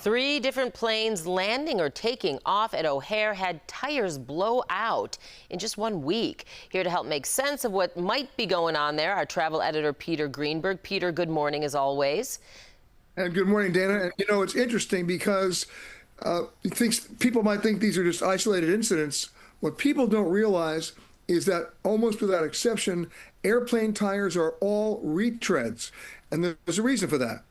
Three different planes landing or taking off at O'Hare had tires blow out in just 1 week. Here to help make sense of what might be going on there, our travel editor, Peter Greenberg. Peter, good morning as always. And good morning, Dana. And, it's interesting because people might think these are just isolated incidents. What people don't realize is that almost without exception, airplane tires are all retreads. And there's a reason for that,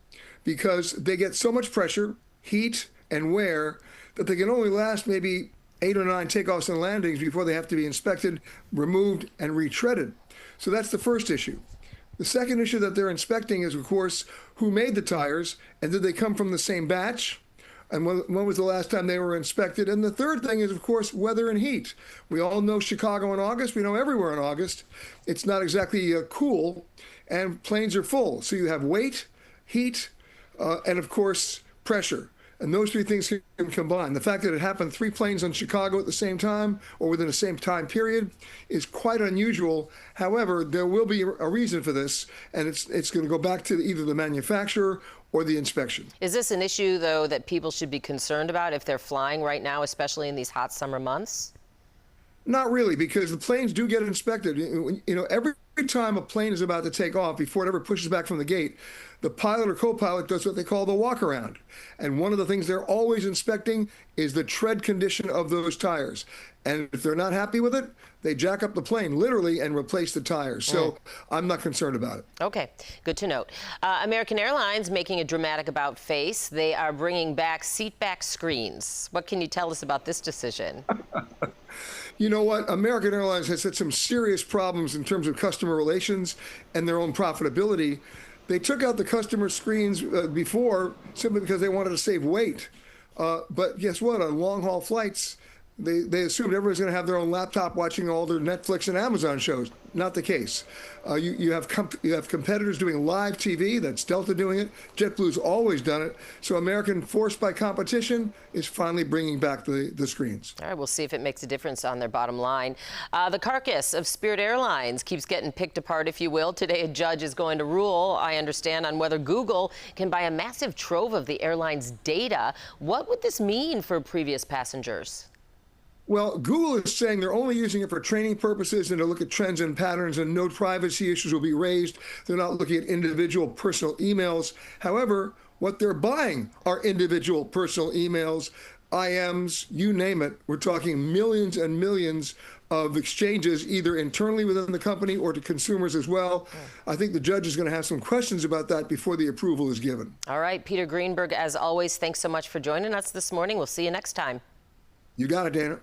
because they get so much pressure, heat, and wear that they can only last maybe 8 or 9 takeoffs and landings before they have to be inspected, removed, and retreaded. So that's the first issue. The second issue that they're inspecting is, of course, who made the tires, and did they come from the same batch? And when was the last time they were inspected? And the third thing is, of course, weather and heat. We all know Chicago in August. We know everywhere in August. It's not exactly cool, and planes are full. So you have weight, heat, and, of course, pressure. And those three things can combine. The fact that it happened 3 planes on Chicago at the same time or within the same time period is quite unusual. However, there will be a reason for this, and it's going to go back to either the manufacturer or the inspection. Is this an issue, though, that people should be concerned about if they're flying right now, especially in these hot summer months? Not really, because the planes do get inspected. Every time a plane is about to take off, before it ever pushes back from the gate, the pilot or co-pilot does what they call the walk around. And one of the things they're always inspecting is the tread condition of those tires. And if they're not happy with it, they jack up the plane, literally, and replace the tires. So I'm not concerned about it. Okay, good to note. American Airlines making a dramatic about-face. They are bringing back seatback screens. What can you tell us about this decision? You know what? American Airlines has had some serious problems in terms of customer relations and their own profitability. They took out the customer screens before simply because they wanted to save weight. But guess what? On long-haul flights, they assumed everyone's going to have their own laptop watching all their Netflix and Amazon shows. Not the case. You have competitors doing live TV. That's Delta doing it. JetBlue's always done it. So American, forced by competition, is finally bringing back the screens. All right, we'll see if it makes a difference on their bottom line. The carcass of Spriit Airlines keeps getting picked apart, if you will. Today, a judge is going to rule, I understand, on whether Google can buy a massive trove of the airline's data. What would this mean for previous passengers? Well, Google is saying they're only using it for training purposes and to look at trends and patterns, and no privacy issues will be raised. They're not looking at individual personal emails. However, what they're buying are individual personal emails, IMs, you name it. We're talking millions and millions of exchanges, either internally within the company or to consumers as well. I think the judge is going to have some questions about that before the approval is given. All right, Peter Greenberg, as always, thanks so much for joining us this morning. We'll see you next time. You got it, Dana.